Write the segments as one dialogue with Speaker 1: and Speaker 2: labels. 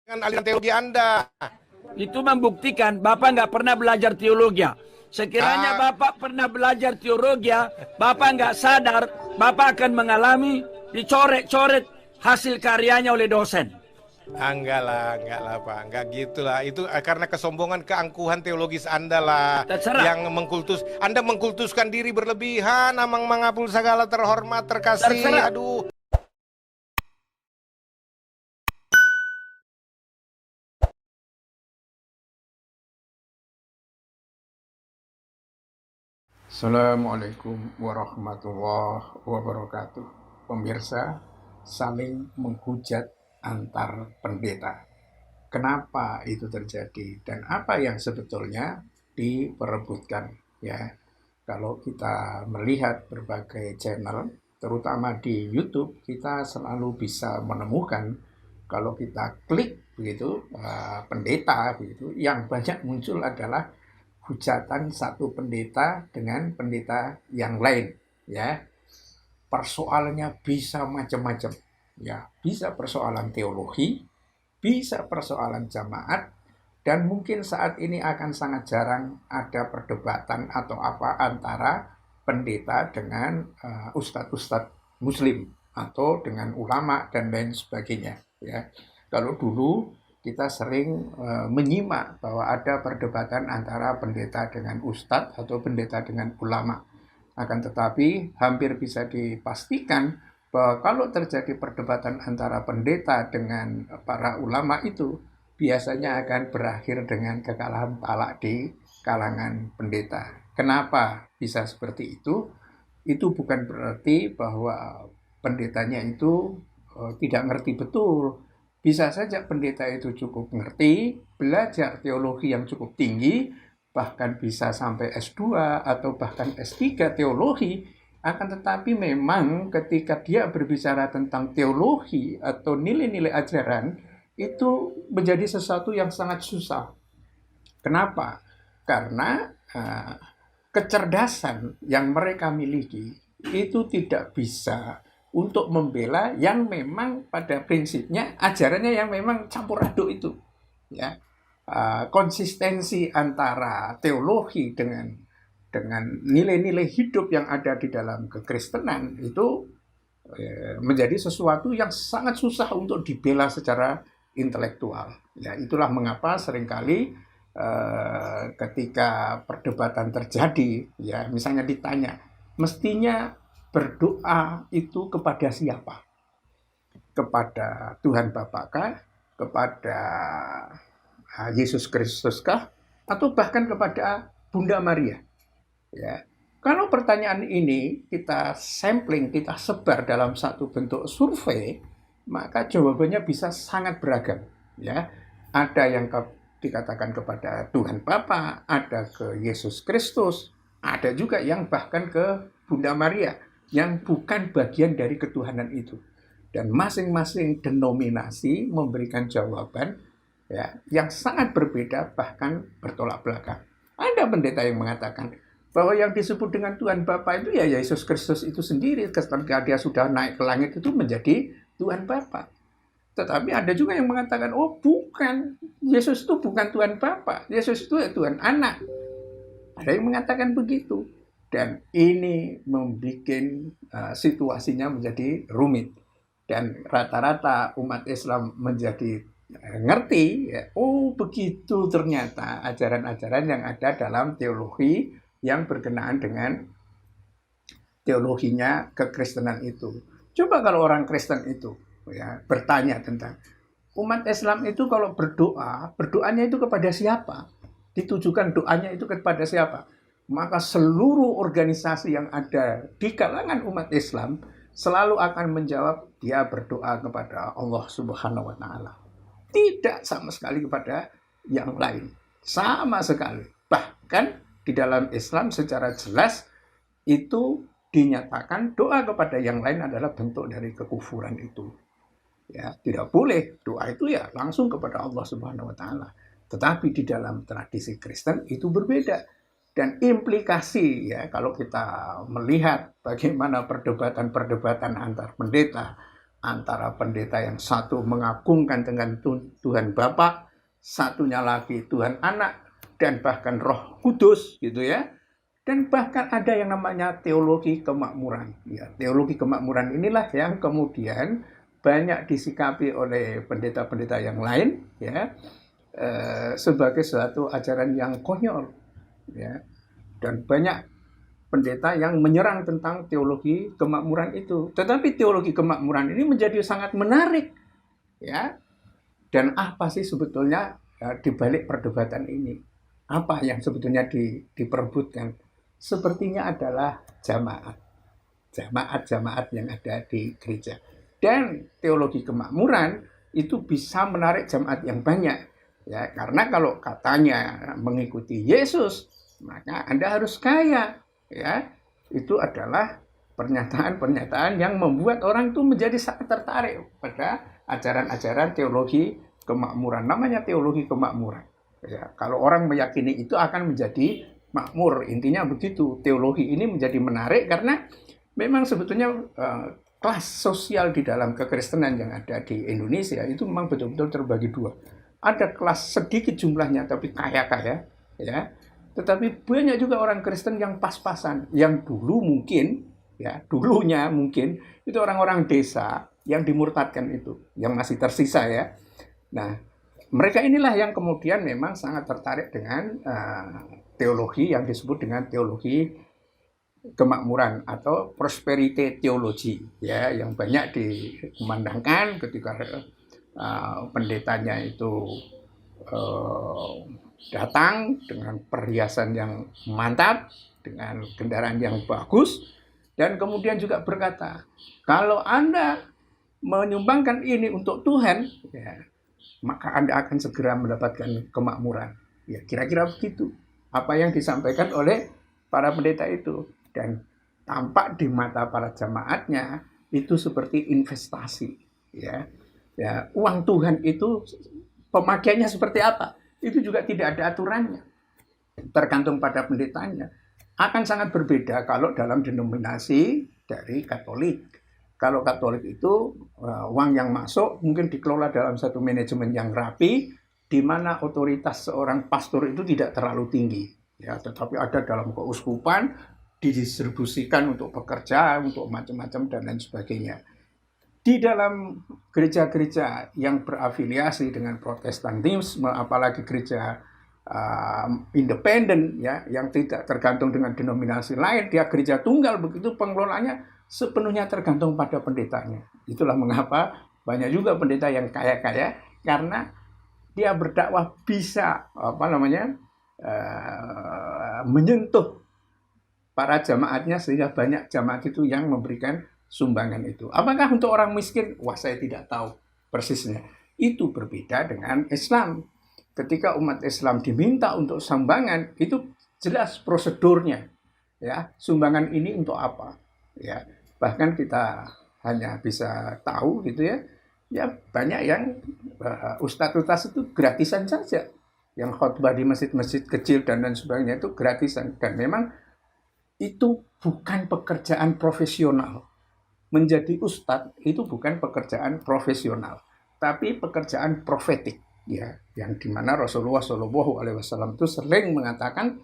Speaker 1: dengan aliran teologi Anda.
Speaker 2: Itu membuktikan Bapak nggak pernah belajar teologi. Sekiranya Bapak pernah belajar teologi, Bapak nggak sadar, Bapak akan mengalami dicoret-coret hasil karyanya oleh dosen.
Speaker 1: Enggak lah Pak, enggak gitulah. Itu karena kesombongan, keangkuhan teologis Anda lah.
Speaker 2: Terserah.
Speaker 1: Yang Anda mengkultuskan diri berlebihan, amang mangapul segala terhormat, terkasih.
Speaker 2: Terserah.
Speaker 1: Aduh.
Speaker 3: Assalamualaikum warahmatullahi wabarakatuh. Pemirsa, saling menghujat antar pendeta. Kenapa itu terjadi dan apa yang sebetulnya diperebutkan ya? Kalau kita melihat berbagai channel, terutama di YouTube, kita selalu bisa menemukan kalau kita klik begitu pendeta begitu, yang banyak muncul adalah hujatan satu pendeta dengan pendeta yang lain ya. Persoalannya bisa macam-macam ya, bisa persoalan teologi, bisa persoalan jamaat, dan mungkin saat ini akan sangat jarang ada perdebatan atau apa antara pendeta dengan ustadz-ustadz muslim atau dengan ulama dan lain sebagainya ya. Kalau dulu kita sering menyimak bahwa ada perdebatan antara pendeta dengan ustadz atau pendeta dengan ulama. Akan tetapi hampir bisa dipastikan bahwa kalau terjadi perdebatan antara pendeta dengan para ulama itu biasanya akan berakhir dengan kekalahan talak di kalangan pendeta. Kenapa bisa seperti itu? Itu bukan berarti bahwa pendetanya itu tidak ngerti betul. Bisa saja pendeta itu cukup ngerti, belajar teologi yang cukup tinggi, bahkan bisa sampai S2 atau bahkan S3 teologi, akan tetapi memang ketika dia berbicara tentang teologi atau nilai-nilai ajaran, itu menjadi sesuatu yang sangat susah. Kenapa? Karena kecerdasan yang mereka miliki itu tidak bisa untuk membela yang memang pada prinsipnya ajarannya yang memang campur aduk itu ya. Konsistensi antara teologi dengan nilai-nilai hidup yang ada di dalam kekristenan itu menjadi sesuatu yang sangat susah untuk dibela secara intelektual ya. Itulah mengapa seringkali ketika perdebatan terjadi ya, misalnya ditanya mestinya berdoa itu kepada siapa? Kepada Tuhan Bapa kah? Kepada Yesus Kristus kah? Atau bahkan kepada Bunda Maria? Ya. Kalau pertanyaan ini kita sampling, kita sebar dalam satu bentuk survei, maka jawabannya bisa sangat beragam. Ya. Ada yang dikatakan kepada Tuhan Bapa, ada ke Yesus Kristus, ada juga yang bahkan ke Bunda Maria, yang bukan bagian dari ketuhanan itu. Dan masing-masing denominasi memberikan jawaban ya, yang sangat berbeda, bahkan bertolak belakang. Ada pendeta yang mengatakan bahwa yang disebut dengan Tuhan Bapa itu ya Yesus Kristus itu sendiri, ketika dia sudah naik ke langit itu menjadi Tuhan Bapa. Tetapi ada juga yang mengatakan, oh bukan, Yesus itu bukan Tuhan Bapa, Yesus itu ya Tuhan Anak. Ada yang mengatakan begitu. Dan ini membuat situasinya menjadi rumit. Dan rata-rata umat Islam menjadi ngerti, ya, oh begitu ternyata ajaran-ajaran yang ada dalam teologi yang berkenaan dengan teologinya kekristenan itu. Coba kalau orang Kristen itu ya bertanya tentang umat Islam itu kalau berdoa, berdoanya itu kepada siapa? Ditujukan doanya itu kepada siapa? Maka seluruh organisasi yang ada di kalangan umat Islam selalu akan menjawab dia berdoa kepada Allah Subhanahu wa Ta'ala. Tidak sama sekali kepada yang lain. Sama sekali. Bahkan di dalam Islam secara jelas itu dinyatakan doa kepada yang lain adalah bentuk dari kekufuran itu. Ya, tidak boleh doa itu ya langsung kepada Allah Subhanahu wa Ta'ala. Tetapi di dalam tradisi Kristen itu berbeda. Dan implikasi ya, kalau kita melihat bagaimana perdebatan-perdebatan antar pendeta, antara pendeta yang satu mengagungkan dengan Tuhan Bapa, satunya lagi Tuhan Anak, dan bahkan Roh Kudus gitu ya. Dan bahkan ada yang namanya teologi kemakmuran. Ya, teologi kemakmuran inilah yang kemudian banyak disikapi oleh pendeta-pendeta yang lain ya, sebagai suatu ajaran yang konyol ya. Dan banyak pendeta yang menyerang tentang teologi kemakmuran itu. Tetapi teologi kemakmuran ini menjadi sangat menarik ya. Dan apa sih sebetulnya di balik perdebatan ini? Apa yang sebetulnya diperebutkan? Sepertinya adalah jamaat yang ada di gereja. Dan teologi kemakmuran itu bisa menarik jamaat yang banyak ya, karena kalau katanya mengikuti Yesus maka Anda harus kaya ya. Itu adalah pernyataan-pernyataan yang membuat orang itu menjadi sangat tertarik pada ajaran-ajaran teologi kemakmuran. Namanya teologi kemakmuran ya. Kalau orang meyakini itu akan menjadi makmur, intinya begitu. Teologi ini menjadi menarik karena memang sebetulnya kelas sosial di dalam kekristenan yang ada di Indonesia itu memang betul-betul terbagi dua. Ada kelas sedikit jumlahnya tapi kaya-kaya ya. Tetapi banyak juga orang Kristen yang pas-pasan, yang dulu mungkin ya, dulunya mungkin itu orang-orang desa yang dimurtadkan itu, yang masih tersisa ya. Nah, mereka inilah yang kemudian memang sangat tertarik dengan teologi yang disebut dengan teologi kemakmuran atau prosperity theology ya, yang banyak dikumandangkan ketika pendetanya itu datang dengan perhiasan yang mantap, dengan kendaraan yang bagus, dan kemudian juga berkata, kalau Anda menyumbangkan ini untuk Tuhan ya, maka Anda akan segera mendapatkan kemakmuran. Ya, kira-kira begitu apa yang disampaikan oleh para pendeta itu. Dan tampak di mata para jamaatnya itu seperti investasi ya. Ya, uang Tuhan itu pemakaiannya seperti apa? Itu juga tidak ada aturannya. Tergantung pada pendetanya. Akan sangat berbeda kalau dalam denominasi dari Katolik. Kalau Katolik itu uang yang masuk mungkin dikelola dalam satu manajemen yang rapi, di mana otoritas seorang pastor itu tidak terlalu tinggi ya, tetapi ada dalam keuskupan, didistribusikan untuk pekerja, untuk macam-macam dan lain sebagainya. Di dalam gereja-gereja yang berafiliasi dengan Protestantisme, apalagi gereja independen ya, yang tidak tergantung dengan denominasi lain, dia gereja tunggal, begitu pengelolanya sepenuhnya tergantung pada pendetanya. Itulah mengapa banyak juga pendeta yang kaya-kaya, karena dia berdakwah bisa menyentuh para jamaatnya, sehingga banyak jamaat itu yang memberikan sumbangan itu. Apakah untuk orang miskin? Wah, saya tidak tahu persisnya. Itu berbeda dengan Islam. Ketika umat Islam diminta untuk sumbangan, itu jelas prosedurnya. Ya, sumbangan ini untuk apa? Ya, bahkan kita hanya bisa tahu gitu ya. Ya, banyak yang ustadz-ustadz itu gratisan saja. Yang khotbah di masjid-masjid kecil dan lain sebagainya itu gratisan. Dan memang itu bukan pekerjaan profesional. Menjadi ustadz itu bukan pekerjaan profesional, tapi pekerjaan profetik. Ya, yang dimana Rasulullah SAW itu sering mengatakan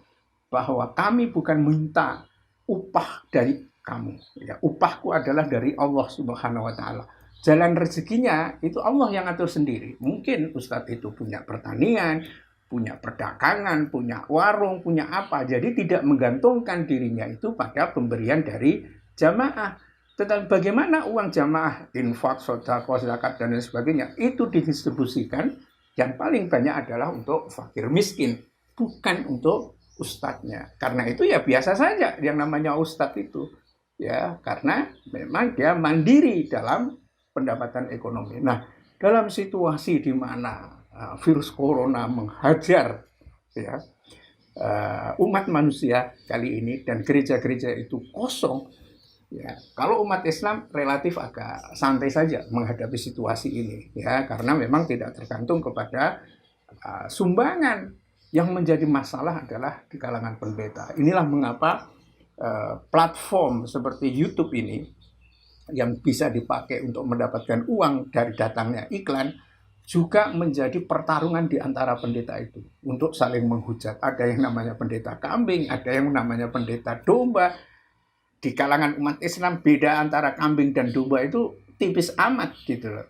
Speaker 3: bahwa kami bukan minta upah dari kamu. Ya, upahku adalah dari Allah Subhanahu Wa Taala. Jalan rezekinya itu Allah yang atur sendiri. Mungkin ustadz itu punya pertanian, punya perdagangan, punya warung, punya apa. Jadi tidak menggantungkan dirinya itu pada pemberian dari jamaah. Tetapi bagaimana uang jamaah, infak, sedekah, zakat, dan lain sebagainya, itu didistribusikan yang paling banyak adalah untuk fakir miskin, bukan untuk ustadznya. Karena itu ya biasa saja yang namanya ustadz itu. Ya, karena memang dia mandiri dalam pendapatan ekonomi. Nah, dalam situasi di mana virus corona menghajar ya, umat manusia kali ini, dan gereja-gereja itu kosong, ya, kalau umat Islam relatif agak santai saja menghadapi situasi ini, ya, karena memang tidak tergantung kepada sumbangan. Yang menjadi masalah adalah di kalangan pendeta. Inilah mengapa platform seperti YouTube ini yang bisa dipakai untuk mendapatkan uang dari datangnya iklan juga menjadi pertarungan di antara pendeta itu untuk saling menghujat. Ada yang namanya pendeta kambing, ada yang namanya pendeta domba. Di kalangan umat Islam beda antara kambing dan domba itu tipis amat gitu loh.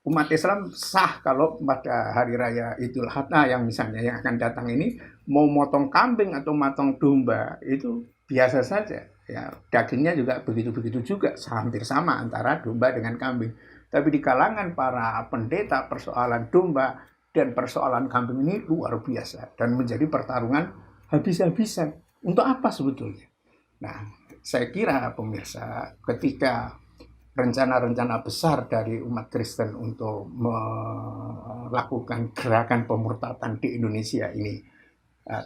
Speaker 3: Umat Islam sah kalau pada hari raya Idul Adha yang misalnya yang akan datang ini mau motong kambing atau motong domba itu biasa saja. Ya, dagingnya juga begitu-begitu juga, hampir sama antara domba dengan kambing. Tapi di kalangan para pendeta persoalan domba dan persoalan kambing ini luar biasa dan menjadi pertarungan habis-habisan. Untuk apa sebetulnya? Nah, saya kira pemirsa, ketika rencana-rencana besar dari umat Kristen untuk melakukan gerakan pemurtadan di Indonesia ini,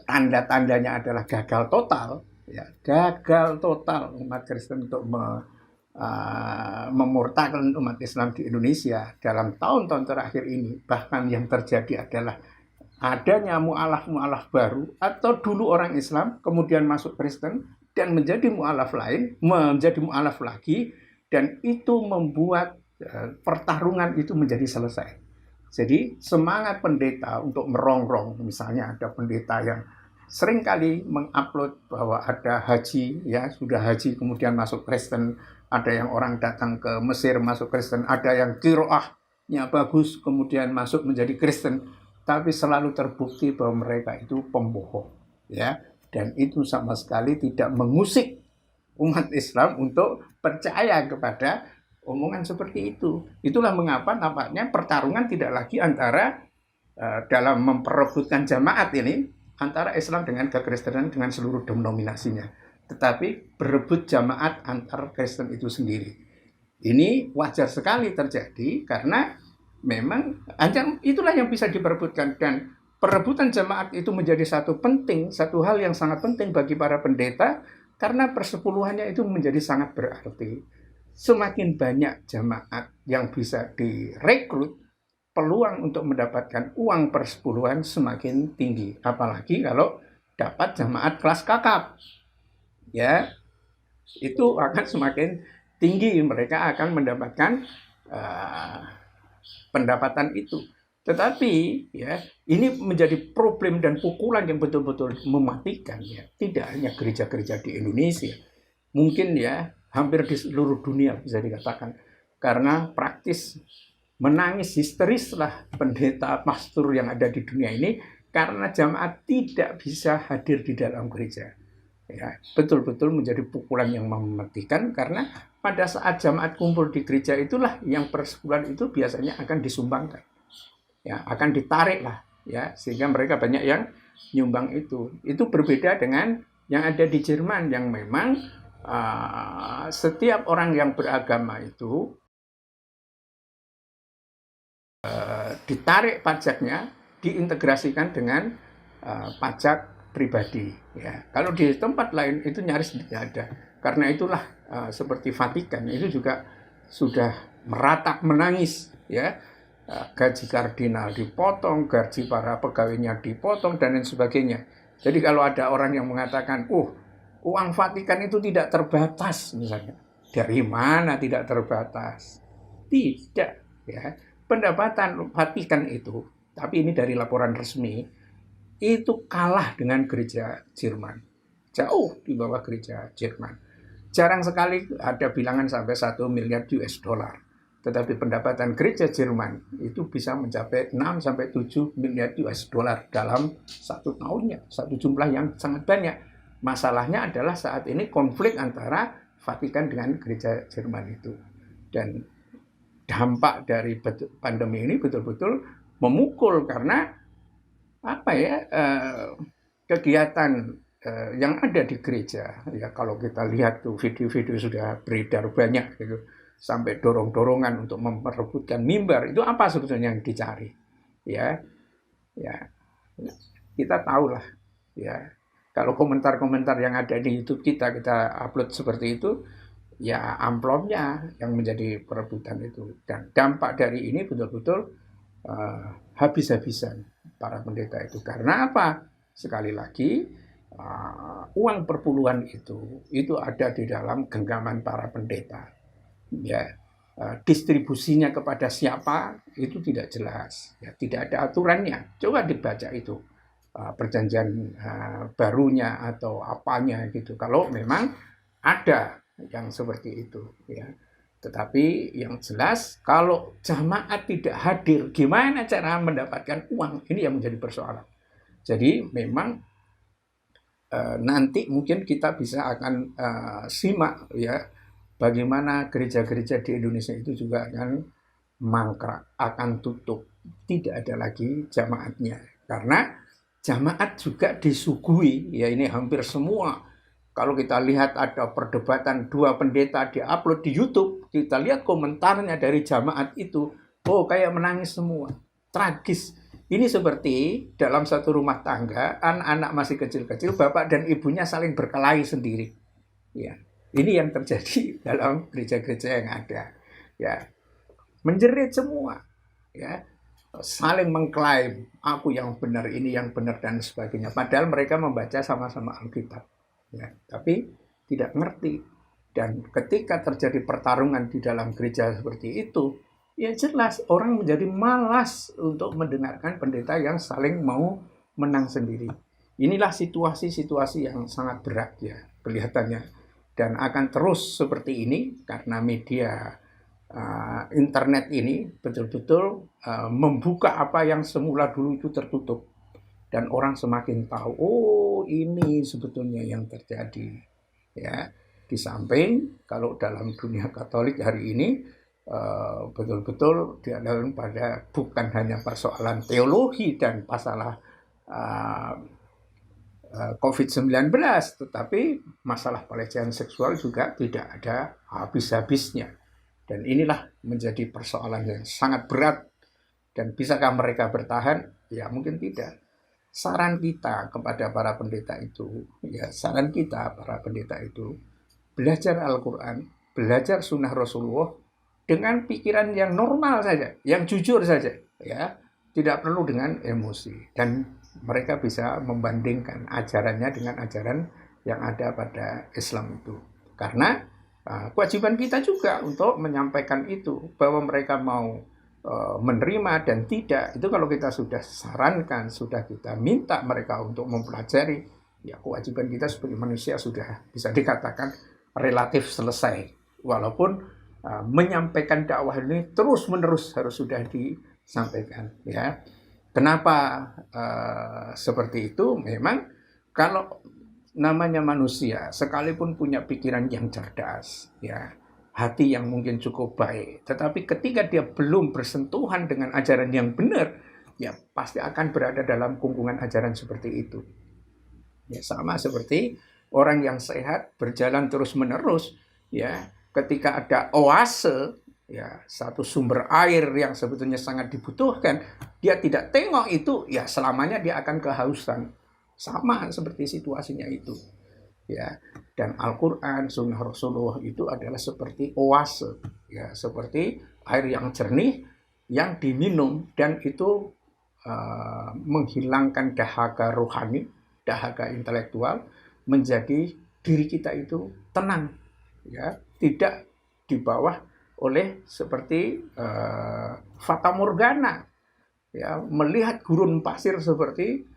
Speaker 3: tanda-tandanya adalah gagal total, ya, gagal total umat Kristen untuk memurtadkan umat Islam di Indonesia dalam tahun-tahun terakhir ini. Bahkan yang terjadi adalah adanya mu'alaf-mu'alaf baru, atau dulu orang Islam kemudian masuk Kristen dan menjadi mu'alaf lain, menjadi mu'alaf lagi, dan itu membuat pertarungan itu menjadi selesai. Jadi semangat pendeta untuk merongrong, misalnya ada pendeta yang seringkali mengupload bahwa ada haji, ya sudah haji kemudian masuk Kristen, ada yang orang datang ke Mesir masuk Kristen, ada yang qiraahnya bagus kemudian masuk menjadi Kristen, tapi selalu terbukti bahwa mereka itu pembohong, ya, dan itu sama sekali tidak mengusik umat Islam untuk percaya kepada omongan seperti itu. Itulah mengapa nampaknya pertarungan tidak lagi antara dalam memperebutkan jamaat ini antara Islam dengan kekristenan dengan seluruh denominasinya, tetapi berebut jamaat antar Kristen itu sendiri. Ini wajar sekali terjadi karena memang itulah yang bisa diperebutkan, dan perebutan jamaat itu menjadi satu hal yang sangat penting bagi para pendeta karena persepuluhannya itu menjadi sangat berarti. Semakin banyak jamaat yang bisa direkrut, peluang untuk mendapatkan uang persepuluhan semakin tinggi. Apalagi kalau dapat jamaat kelas kakap, ya, itu akan semakin tinggi, mereka akan mendapatkan pendapatan itu. Tetapi ya, ini menjadi problem dan pukulan yang betul-betul mematikan, ya. Tidak hanya gereja-gereja di Indonesia, mungkin ya hampir di seluruh dunia bisa dikatakan, karena praktis menangis histerislah pendeta pastor yang ada di dunia ini karena jamaat tidak bisa hadir di dalam gereja. Ya, betul-betul menjadi pukulan yang mematikan karena pada saat jamaat kumpul di gereja itulah yang persepuluhan itu biasanya akan disumbangkan. Ya, akan ditarik lah, ya, sehingga mereka banyak yang nyumbang itu. Itu berbeda dengan yang ada di Jerman yang memang setiap orang yang beragama itu ditarik pajaknya, diintegrasikan dengan pajak pribadi. Ya, kalau di tempat lain itu nyaris tidak ada. Karena itulah seperti Vatikan itu juga sudah meratap menangis, ya. Gaji kardinal dipotong, gaji para pegawainya dipotong, dan lain sebagainya. Jadi kalau ada orang yang mengatakan, uang Vatikan itu tidak terbatas, misalnya, dari mana tidak terbatas? Tidak, ya. Pendapatan Vatikan itu, tapi ini dari laporan resmi, itu kalah dengan gereja Jerman, jauh di bawah gereja Jerman. Jarang sekali ada bilangan sampai 1 miliar US dollar. Tetapi pendapatan gereja Jerman itu bisa mencapai 6-7 miliar US dollar dalam satu tahunnya. Satu jumlah yang sangat banyak. Masalahnya adalah saat ini konflik antara Vatikan dengan gereja Jerman itu. Dan dampak dari pandemi ini betul-betul memukul karena kegiatan yang ada di gereja. Ya, kalau kita lihat tuh video-video sudah beredar banyak gitu. Sampai dorong-dorongan untuk memperebutkan mimbar, itu apa sebetulnya yang dicari, ya kita tahulah, ya, kalau komentar-komentar yang ada di YouTube kita upload seperti itu, ya amplopnya yang menjadi perebutan itu, dan dampak dari ini betul-betul habis-habisan para pendeta itu. Karena apa? Sekali lagi, uang perpuluhan itu ada di dalam genggaman para pendeta. ya, distribusinya kepada siapa itu tidak jelas, ya, tidak ada aturannya. Coba dibaca itu perjanjian barunya atau apanya gitu. Kalau memang ada yang seperti itu, ya. Tetapi yang jelas kalau jamaah tidak hadir, gimana cara mendapatkan uang? Ini yang menjadi persoalan. Jadi memang nanti mungkin kita bisa akan simak ya bagaimana gereja-gereja di Indonesia itu juga akan mangkrak, akan tutup. Tidak ada lagi jamaatnya. Karena jamaat juga disuguhi, ya ini hampir semua. Kalau kita lihat ada perdebatan dua pendeta di-upload di YouTube, kita lihat komentarnya dari jamaat itu, oh kayak menangis semua. Tragis. Ini seperti dalam satu rumah tangga, anak-anak masih kecil-kecil, bapak dan ibunya saling berkelahi sendiri. Ya, ini yang terjadi dalam gereja-gereja yang ada. Ya, menjerit semua. Ya, saling mengklaim aku yang benar, ini yang benar dan sebagainya. Padahal mereka membaca sama-sama Alkitab. Ya, tapi tidak ngerti. Dan ketika terjadi pertarungan di dalam gereja seperti itu, ya jelas orang menjadi malas untuk mendengarkan pendeta yang saling mau menang sendiri. Inilah situasi-situasi yang sangat berat ya kelihatannya. Dan akan terus seperti ini karena media internet ini betul-betul membuka apa yang semula dulu itu tertutup. Dan orang semakin tahu, oh ini sebetulnya yang terjadi. Ya, di samping kalau dalam dunia Katolik hari ini betul-betul diandalkan pada bukan hanya persoalan teologi dan masalah COVID-19, tetapi masalah pelecehan seksual juga tidak ada habis-habisnya. Dan inilah menjadi persoalan yang sangat berat. Dan bisakah mereka bertahan? Ya mungkin tidak. Saran kita kepada para pendeta itu, ya saran kita para pendeta itu, belajar Al-Quran, belajar sunnah Rasulullah dengan pikiran yang normal saja, yang jujur saja, ya, tidak perlu dengan emosi. Dan mereka bisa membandingkan ajarannya dengan ajaran yang ada pada Islam itu. Karena kewajiban kita juga untuk menyampaikan itu, bahwa mereka mau menerima dan tidak, itu kalau kita sudah sarankan, sudah kita minta mereka untuk mempelajari, ya kewajiban kita sebagai manusia sudah bisa dikatakan relatif selesai. Walaupun menyampaikan dakwah ini terus-menerus harus sudah disampaikan. Ya, kenapa seperti itu? Memang kalau namanya manusia, sekalipun punya pikiran yang cerdas, ya hati yang mungkin cukup baik, tetapi ketika dia belum bersentuhan dengan ajaran yang benar, ya pasti akan berada dalam kungkungan ajaran seperti itu. Ya sama seperti orang yang sehat berjalan terus-menerus, ya ketika ada oase, ya satu sumber air yang sebetulnya sangat dibutuhkan, dia tidak tengok itu, ya selamanya dia akan kehausan. Sama seperti situasinya itu. Ya, dan Al-Quran, Sunnah Rasulullah itu adalah seperti oase, ya, seperti air yang jernih yang diminum dan itu menghilangkan dahaga rohani, dahaga intelektual, menjadi diri kita itu tenang, ya, tidak di bawah oleh seperti fata morgana, ya, melihat gurun pasir seperti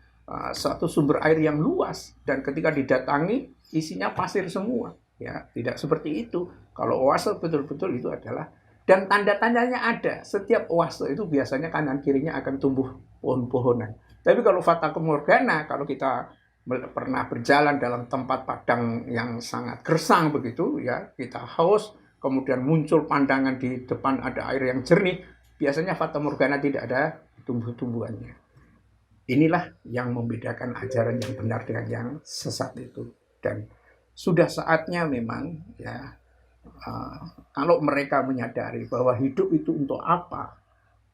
Speaker 3: suatu sumber air yang luas dan ketika didatangi isinya pasir semua, ya tidak seperti itu. Kalau oase betul-betul itu adalah, dan tanda-tandanya ada, setiap oase itu biasanya kanan kirinya akan tumbuh pohon-pohonan. Tapi kalau fata morgana, kalau kita pernah berjalan dalam tempat padang yang sangat gersang begitu, ya kita haus, kemudian muncul pandangan di depan ada air yang jernih, biasanya fata morgana tidak ada tumbuh-tumbuhannya. Inilah yang membedakan ajaran yang benar dengan yang sesat itu. Dan sudah saatnya memang, ya, kalau mereka menyadari bahwa hidup itu untuk apa,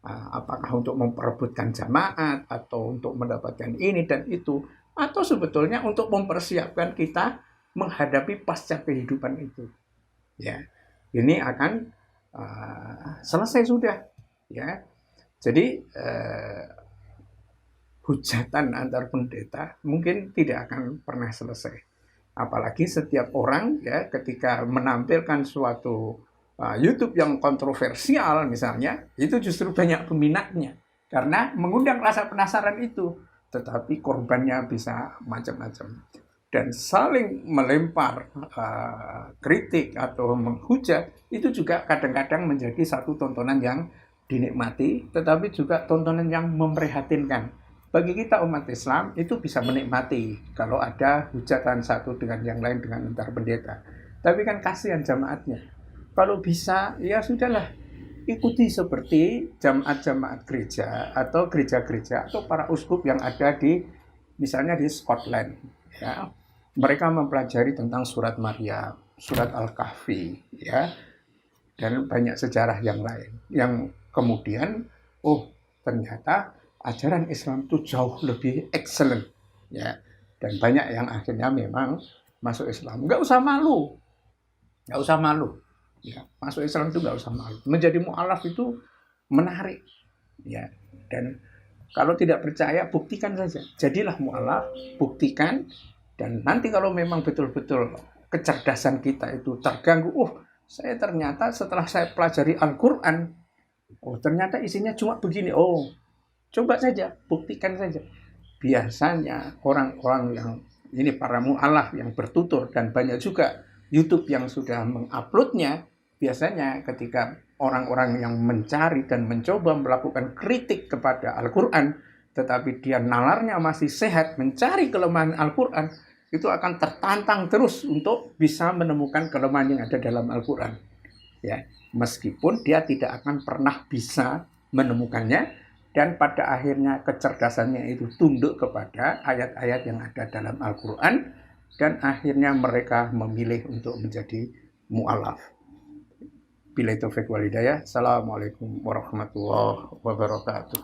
Speaker 3: apakah untuk memperebutkan jamaat atau untuk mendapatkan ini dan itu, atau sebetulnya untuk mempersiapkan kita menghadapi pasca kehidupan itu, ya ini akan selesai sudah, ya. Jadi hujatan antar pendeta mungkin tidak akan pernah selesai. Apalagi setiap orang, ya ketika menampilkan suatu YouTube yang kontroversial misalnya, itu justru banyak peminatnya. Karena mengundang rasa penasaran itu. Tetapi korbannya bisa macam-macam. Dan saling melempar kritik atau menghujat, itu juga kadang-kadang menjadi satu tontonan yang dinikmati, tetapi juga tontonan yang memprihatinkan. Bagi kita umat Islam, itu bisa menikmati kalau ada hujatan satu dengan yang lain dengan antar pendeta. Tapi kan kasihan jamaatnya. Kalau bisa, ya sudahlah, ikuti seperti jamaat-jamaat gereja atau gereja-gereja atau para uskup yang ada di misalnya di Scotland, ya. Mereka mempelajari tentang surat Maryam, surat Al-Kahfi, ya, dan banyak sejarah yang lain. Yang kemudian, ternyata ajaran Islam itu jauh lebih excellent, ya. Dan banyak yang akhirnya memang masuk Islam. Nggak usah malu, ya, masuk Islam itu nggak usah malu. Menjadi mu'alaf itu menarik, ya. Dan kalau tidak percaya, buktikan saja. Jadilah mu'alaf, buktikan. Dan nanti kalau memang betul-betul kecerdasan kita itu terganggu, saya ternyata setelah saya pelajari Al-Quran, ternyata isinya cuma begini. Coba saja, buktikan saja. Biasanya orang-orang yang ini para mu'alaf yang bertutur, dan banyak juga YouTube yang sudah menguploadnya, biasanya ketika orang-orang yang mencari dan mencoba melakukan kritik kepada Al-Quran, tetapi dia nalarnya masih sehat mencari kelemahan Al-Quran, itu akan tertantang terus untuk bisa menemukan kelemahan yang ada dalam Al-Quran. Ya, meskipun dia tidak akan pernah bisa menemukannya, dan pada akhirnya kecerdasannya itu tunduk kepada ayat-ayat yang ada dalam Al-Quran, dan akhirnya mereka memilih untuk menjadi mu'alaf. Billahi taufiq wal hidayah. Assalamualaikum warahmatullahi wabarakatuh.